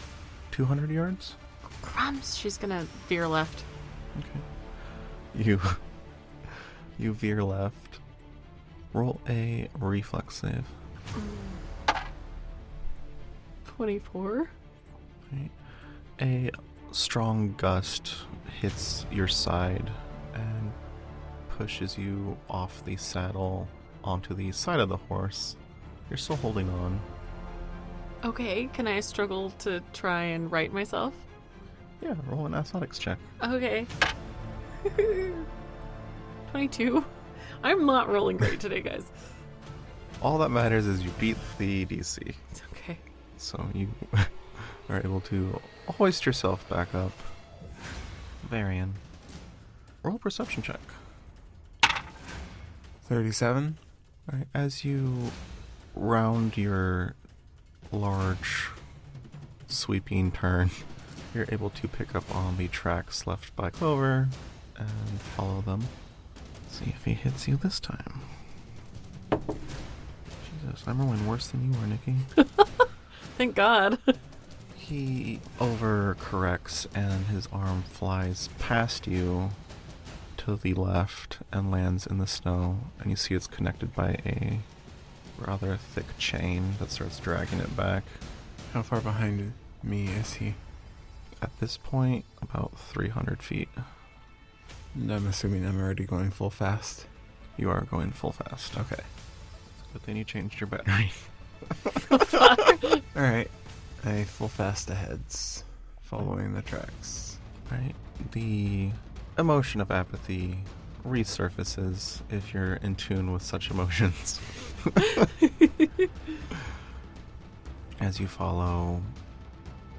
200 yards? Crumbs! She's gonna veer left. Okay. You veer left. Roll a reflex save. 24. Right. A strong gust hits your side and pushes you off the saddle onto the side of the horse. You're still holding on. Okay, can I struggle to try and right myself? Yeah, roll an athletics check. Okay. 22. I'm not rolling great today, guys. All that matters is you beat the DC. It's okay. So you are able to hoist yourself back up. Varian, roll a perception check. 37. All right, as you round your large sweeping turn, you're able to pick up on the tracks left by Clover and follow them. See if he hits you this time. Jesus, I'm rolling worse than you are, Nikki. Thank God. He overcorrects and his arm flies past you to the left and lands in the snow, and you see it's connected by a rather thick chain that starts dragging it back. How far behind me is he? At this point, about 300 feet. And I'm assuming I'm already going full fast. You are going full fast. Okay. But then you changed your battery. Alright. I full fast aheads, following the tracks. Right? The emotion of apathy resurfaces if you're in tune with such emotions. As you follow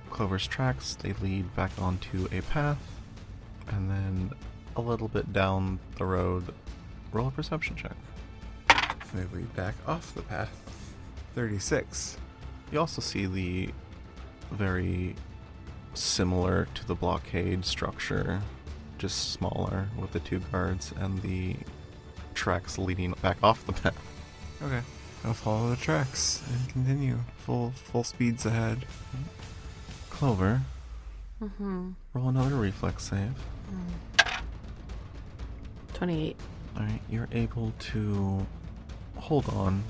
Clover's tracks, they lead back onto a path, and then a little bit down the road, roll a perception check. They lead back off the path. 36. You also see the very similar to the blockade structure, just smaller, with the two guards and the tracks leading back off the path. Okay. I'll follow the tracks and continue. Full speeds ahead. Clover, Mm-hmm. roll another reflex save. 28. Alright, you're able to hold on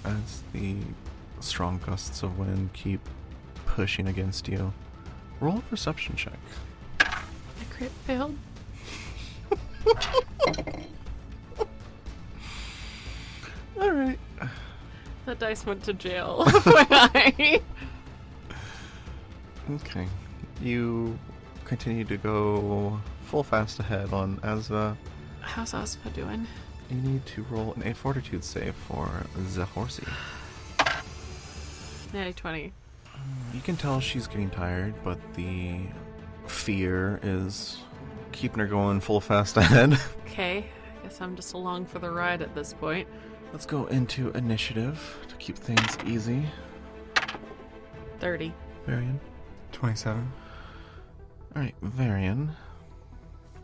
as the strong gusts of wind keep pushing against you. Roll a perception check. My crit failed. Alright. That dice went to jail. FYI. Okay. You continue to go full fast ahead on Asva. How's Asva doing? You need to roll a fortitude save for the horsey. Natty 20. You can tell she's getting tired, but the fear is keeping her going full fast ahead. Okay. Guess I'm just along for the ride at this point. Let's go into initiative to keep things easy. 30. Varian. 27. Alright, Varian.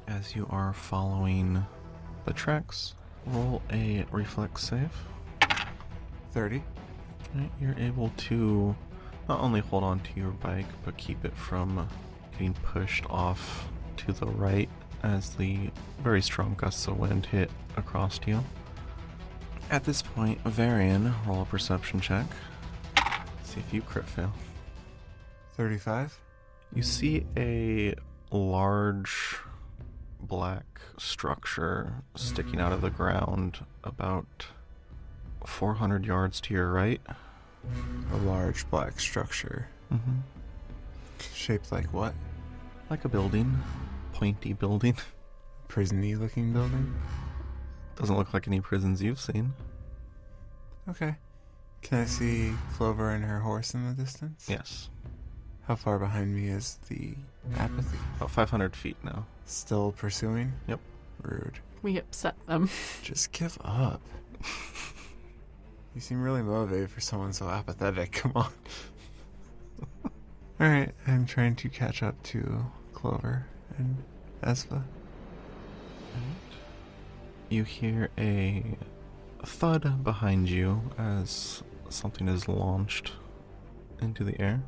As you are following the tracks, roll a reflex save. 30. Alright, you're able to not only hold on to your bike, but keep it from getting pushed off to the right as the very strong gusts of wind hit across you. At this point, Varian, roll a perception check. See if you crit fail. 35. You see a large black structure sticking out of the ground about 400 yards to your right. A large black structure. Mm-hmm. Shaped like what? Like a building. Pointy building. Prison-y looking building? Doesn't look like any prisons you've seen. Okay. Can I see Clover and her horse in the distance? Yes. How far behind me is the apathy? About 500 feet now. Still pursuing? Yep. Rude. We upset them. Just give up. You seem really motivated for someone so apathetic. Come on. Alright, I'm trying to catch up to Clover and Esva. You hear a thud behind you as something is launched into the air.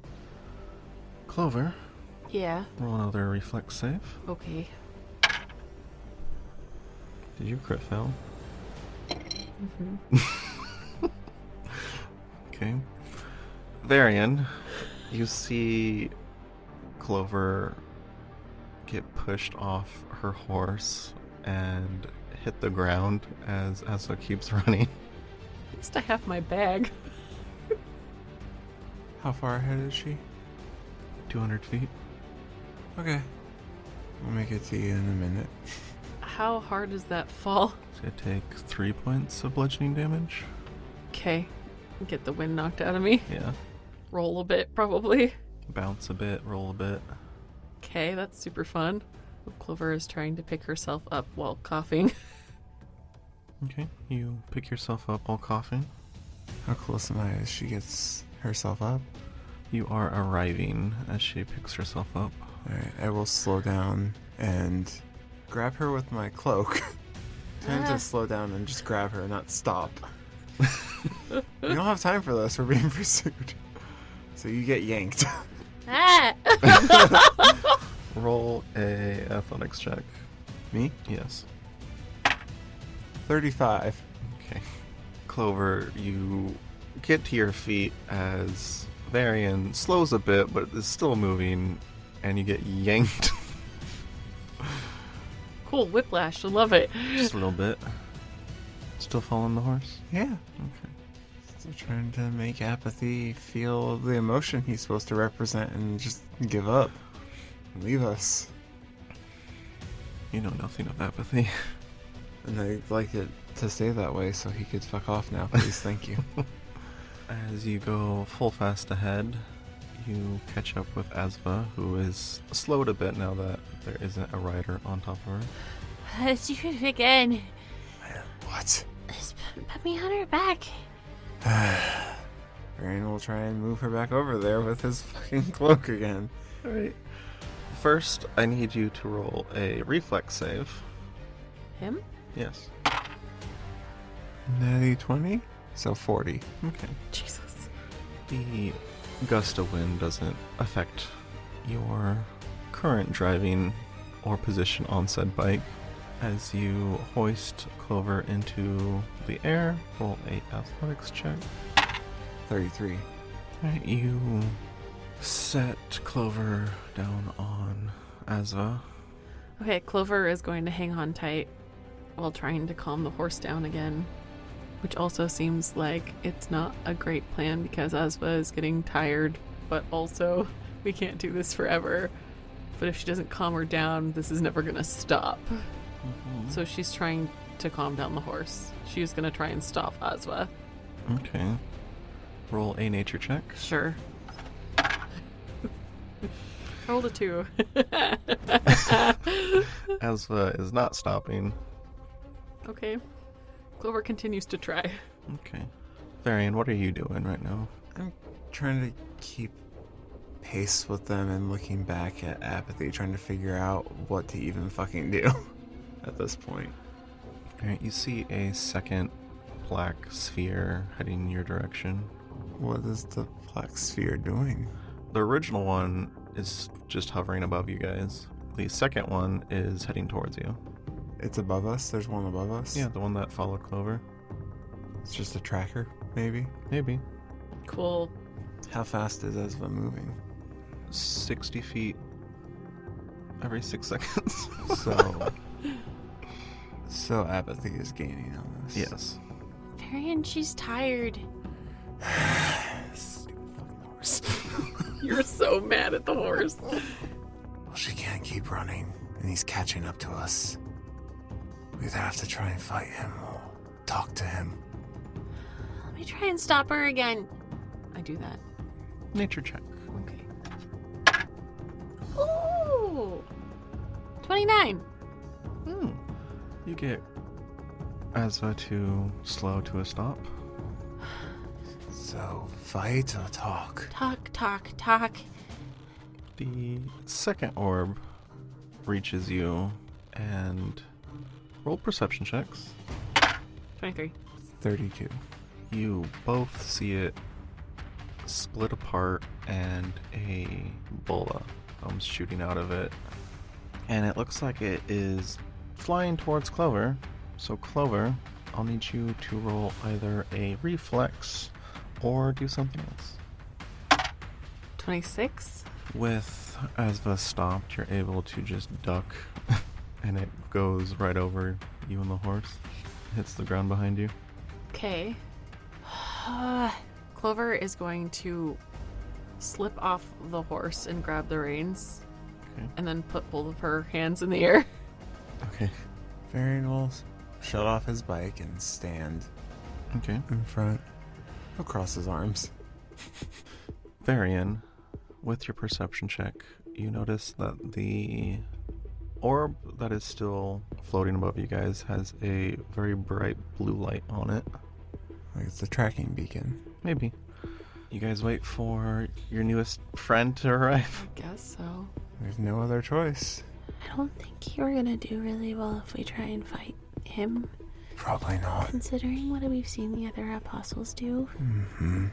Clover, Yeah. roll another reflex save. Okay. Did you crit fail? Mm-hmm. Okay. Varian, you see Clover get pushed off her horse and hit the ground as Asa keeps running. At least I have my bag. How far ahead is she? 200 feet. Okay. We'll make it to you in a minute. How hard is that fall? It's gonna take 3 points of bludgeoning damage. Okay. Get the wind knocked out of me. Yeah. Roll a bit, probably. Bounce a bit, roll a bit. Okay, that's super fun. Clover is trying to pick herself up while coughing. Okay, you pick yourself up while coughing. How close am I as she gets herself up? You are arriving as she picks herself up. Alright, I will slow down and grab her with my cloak. Trying to slow down and just grab her, not stop. We don't have time for this. We're being pursued. So you get yanked. Ah! Roll a athletics check. Me? Yes. 35. Okay. Clover, you get to your feet as Varian slows a bit, but is still moving, and you get yanked Cool, whiplash. I love it. just a little bit. Still following the horse? Yeah. Okay. Still trying to make Apathy feel the emotion he's supposed to represent and just give up. Leave us. You know nothing of apathy. And I'd like it to stay that way so he could fuck off now, please. Thank you. As you go full fast ahead, you catch up with Asva, who is slowed a bit now that there isn't a rider on top of her. Let's do it again. What? Just put me on her back. Varian will try and move her back over there with his fucking cloak again. Alright. First, I need you to roll a reflex save. Him? Yes. Natty 20? So 40. Okay. Jesus. The gust of wind doesn't affect your current driving or position on said bike. As you hoist Clover into the air, roll a athletics check. 33. Alright, you set Clover down on Asva. Okay, Clover is going to hang on tight while trying to calm the horse down again. Which also seems like it's not a great plan because Asva is getting tired, but also we can't do this forever. But if she doesn't calm her down, this is never going to stop. Mm-hmm. So she's trying to calm down the horse. She's going to try and stop Asva. Okay. Roll a nature check. Sure. Rolled a 2. Asva is not stopping. Okay. Clover continues to try. Okay. Varian, what are you doing right now? I'm trying to keep pace with them and looking back at Apathy, trying to figure out what to even fucking do at this point. Alright, you see a second black sphere heading in your direction. What is the black sphere doing? The original one is just hovering above you guys. The second one is heading towards you. It's above us? There's one above us? Yeah, the one that followed Clover. It's just a tracker, maybe? Maybe. Cool. How fast is Ezva moving? 60 feet every 6 seconds. So Apathy is gaining on this. Yes. Varian, she's tired. Stupid fucking horse. You're so mad at the horse. Well, she can't keep running, and he's catching up to us. We either have to try and fight him or talk to him. Let me try and stop her again. I do that. Nature check. Okay. Ooh! 29. You get Asva to slow to a stop. So, fight or talk? Talk. The second orb reaches you and roll perception checks. 23. 32. You both see it split apart and a bola comes shooting out of it. And it looks like it is flying towards Clover. So Clover, I'll need you to roll either a reflex or do something else. 26. With Asva stopped, you're able to just duck and it goes right over you and the horse. Hits the ground behind you. Okay. Clover is going to slip off the horse and grab the reins. Okay. And then put both of her hands in the air. Okay. Varian will shut off his bike and stand Okay. in front. He'll cross his arms. Varian, with your perception check, you notice that the orb that is still floating above you guys has a very bright blue light on it. Like it's a tracking beacon. Maybe. You guys wait for your newest friend to arrive. I guess so. There's no other choice. I don't think you're gonna do really well if we try and fight him. Probably not. Considering what we've seen the other apostles do. Mm-hmm.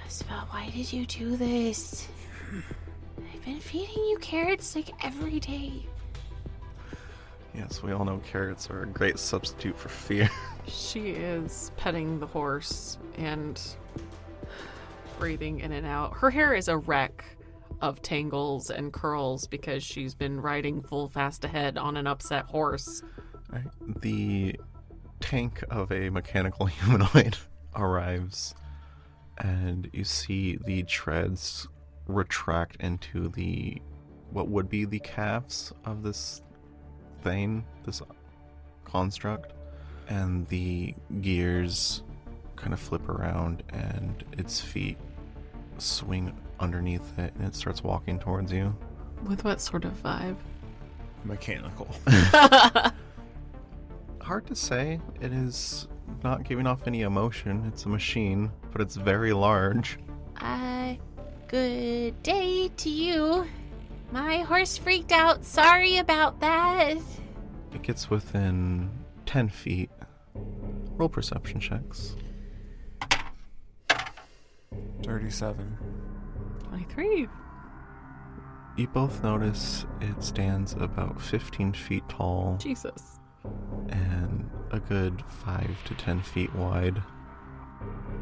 Asva, why did you do this? I've been feeding you carrots like every day. Yes, we all know carrots are a great substitute for fear. She is petting the horse and breathing in and out. Her hair is a wreck of tangles and curls because she's been riding full fast ahead on an upset horse. Right. The tank of a mechanical humanoid arrives, and you see the treads retract into what would be the calves of this thing, this construct, and the gears kind of flip around and its feet swing underneath it, and it starts walking towards you. With what sort of vibe? Mechanical. Hard to say. It is not giving off any emotion. It's a machine, but it's very large. Good day to you. My horse freaked out. Sorry about that. It gets within 10 feet. Roll perception checks. 37. 23. You both notice it stands about 15 feet tall Jesus. and a good 5 to 10 feet wide.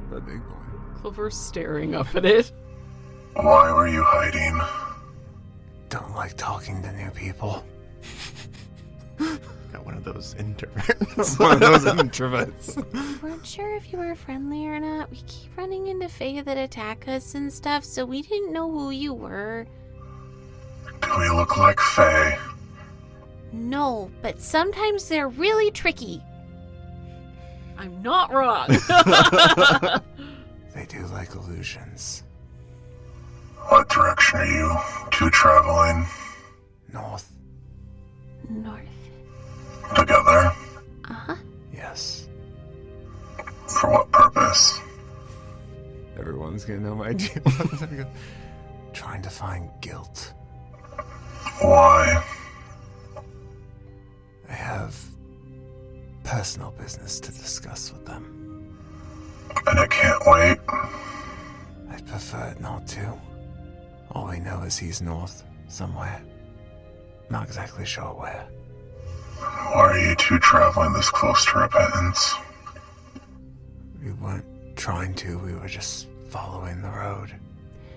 The big boy. Clover's staring up at it. Why were you hiding? Don't like talking to new people. Got one of those introverts. One of those introverts. We weren't sure if you were friendly or not. We keep running into Fae that attack us and stuff, so we didn't know who you were. Do we look like Faye? No, but sometimes they're really tricky. I'm not wrong. They do like illusions. What direction are you two traveling? North. North. Together? Uh-huh. Yes. For what purpose? Everyone's gonna know my idea. Trying to find guilt. Why? I have personal business to discuss with them. And it can't wait? I'd prefer it not to. All we know is he's north, somewhere. Not exactly sure where. Why are you two traveling this close to repentance? We weren't trying to, we were just following the road.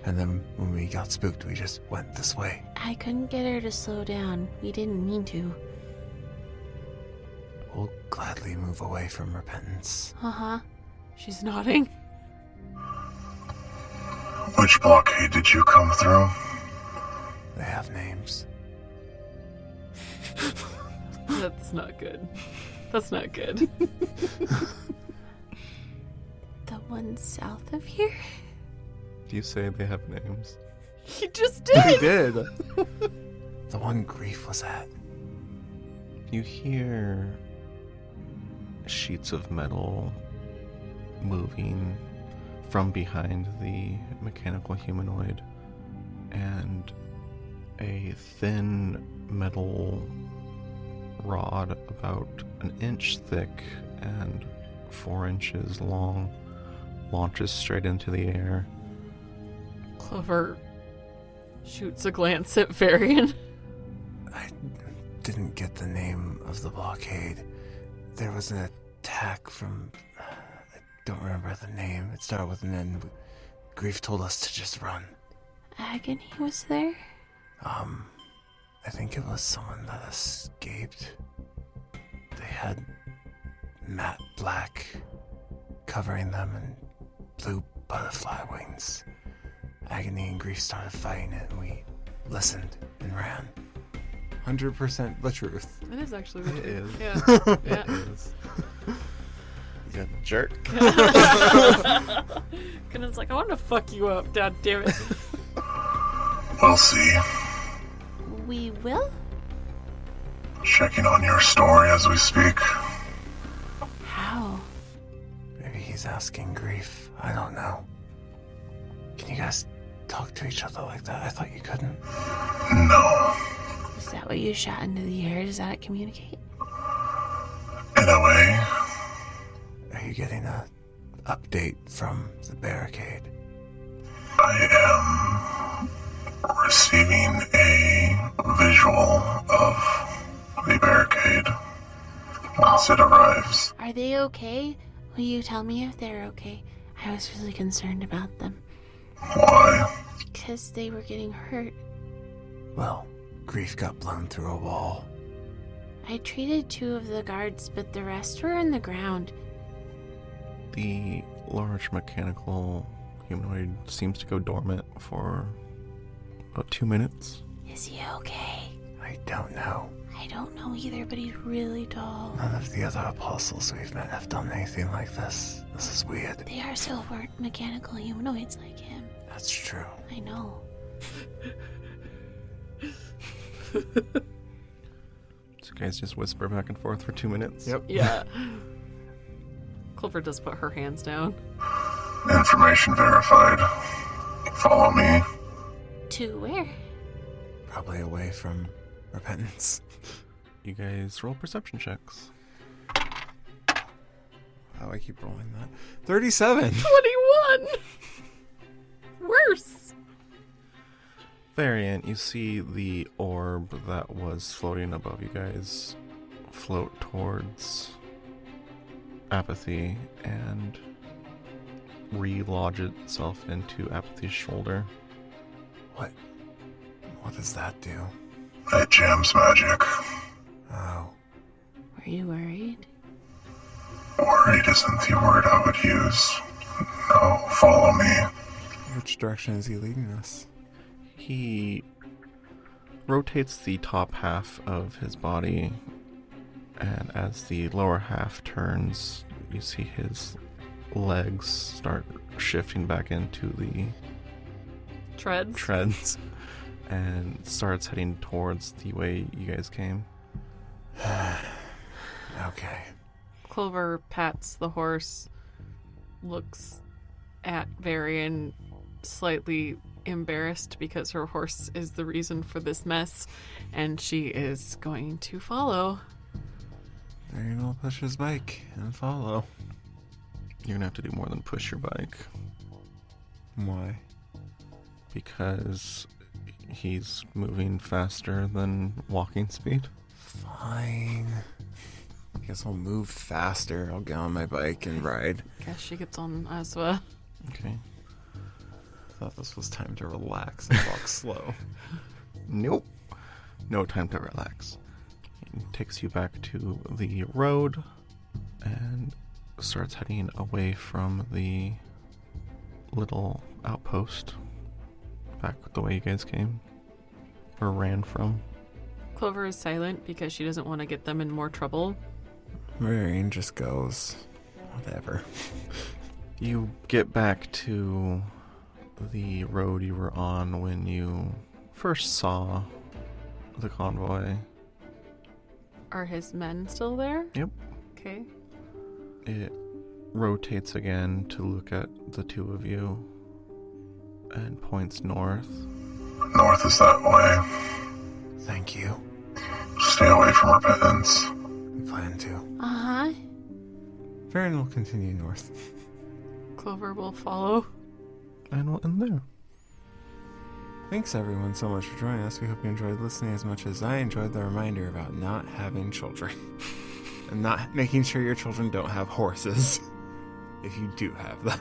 And then when we got spooked, we just went this way. I couldn't get her to slow down. We didn't mean to. We'll gladly move away from repentance. Uh-huh. She's nodding. Which blockade did you come through? They have names. That's not good. That's not good. The one south of here? Do you say they have names? He just did. did. The one Grief was at. You hear sheets of metal moving from behind the mechanical humanoid, and a thin metal rod about an inch thick and 4 inches long launches straight into the air. Clover shoots a glance at Varian. I didn't get the name of the blockade. There was an attack from... I don't remember the name. It started with an N. Grief told us to just run. Agony was there? I think it was someone that escaped. They had matte black covering them and blue butterfly wings. Agony and Grief started fighting it, and we listened and ran. 100% the truth. It is actually the It truth. is. Yeah. It is. You jerk. Kanan's like, I want to fuck you up, god damn it. We'll see. We will? Checking on your story as we speak. How? Maybe he's asking Grief. I don't know. Can you guys talk to each other like that? I thought you couldn't. No. Is that what you shot into the air? Does that communicate? In a way, getting a update from the barricade? I am receiving a visual of the barricade once it arrives. Are they okay? Will you tell me if they're okay? I was really concerned about them. Why? Because they were getting hurt. Well, Grief got blown through a wall. I treated 2 of the guards, but the rest were in the ground. The large mechanical humanoid seems to go dormant for about 2 minutes. Is he okay? I don't know. I don't know either, but he's really tall. None of the other apostles we've met have done anything like this. This is weird. They still weren't mechanical humanoids like him. That's true. I know. So you guys just whisper back and forth for 2 minutes? Yep. Yeah. Clover does put her hands down. Information verified. Follow me. To where? Probably away from repentance. You guys roll perception checks. How I keep rolling that. 37! 21! Worse. Variant, you see the orb that was floating above you guys float towards Apathy and re-lodge itself into Apathy's shoulder. What does that do? It jams magic. Oh. Were you worried? Worried isn't the word I would use. No, follow me. Which direction is he leading us? He rotates the top half of his body, and as the lower half turns, you see his legs start shifting back into the treads and starts heading towards the way you guys came. Okay. Clover pats the horse, looks at Varian, slightly embarrassed because her horse is the reason for this mess, and she is going to follow. Varian will push his bike and follow. You're gonna have to do more than push your bike, Why? because he's moving faster than walking speed. Fine. I guess I'll move faster. I'll get on my bike and ride. Guess she gets on as well. Okay. Thought this was time to relax and walk slow. Nope. No time to relax. He takes you back to the road and starts heading away from the little outpost back the way you guys came or ran from. Clover is silent because she doesn't want to get them in more trouble. Varian just goes, whatever. You get back to the road you were on when you first saw the convoy. Are his men still there? Yep. Okay. It rotates again to look at the two of you and points north. North is that way. Thank you. Stay away from repentance. We plan to. Uh-huh. Varian will continue north. Clover will follow. And we'll end there. Thanks everyone so much for joining us. We hope you enjoyed listening as much as I enjoyed the reminder about not having children. And not making sure your children don't have horses. If you do have them.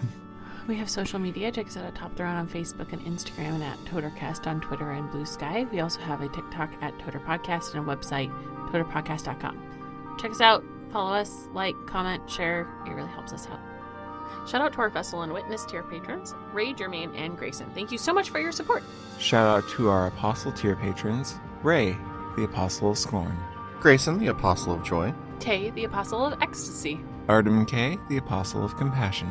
We have social media. Check us out at Top Throne on Facebook and Instagram, and at Totercast on Twitter and Blue Sky. We also have a TikTok at Toter Podcast and a website, toterpodcast.com. Check us out. Follow us, like, comment, share. It really helps us out. Shout out to our Vessel and Witness tier patrons, Ray, Jermaine, and Grayson. Thank you so much for your support. Shout out to our Apostle tier patrons, Ray, the Apostle of Scorn, Grayson, the Apostle of Joy. Tay, the Apostle of Ecstasy. Artem K, the Apostle of Compassion,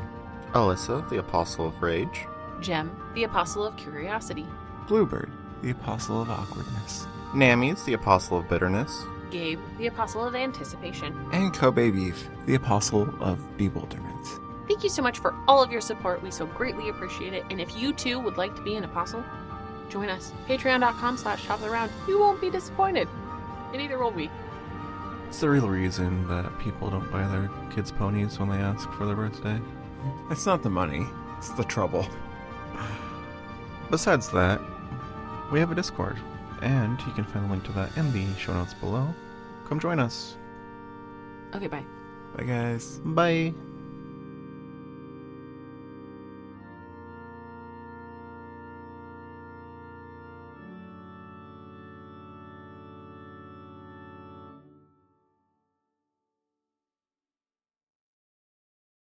Alyssa, the Apostle of Rage. Jem, the Apostle of Curiosity. Bluebird, the Apostle of Awkwardness, Nammies, the Apostle of Bitterness. Gabe, the Apostle of Anticipation. and Kobe Beef, the Apostle of Bewilderment. Thank you so much for all of your support. We so greatly appreciate it. And if you too would like to be an apostle, join us. Patreon.com/topoftheround. You won't be disappointed. And neither will we. It's the real reason that people don't buy their kids ponies when they ask for their birthday. It's not the money, it's the trouble. Besides that, we have a Discord, and you can find a link to that in the show notes below. Come join us. Okay, bye. Bye, guys. Bye.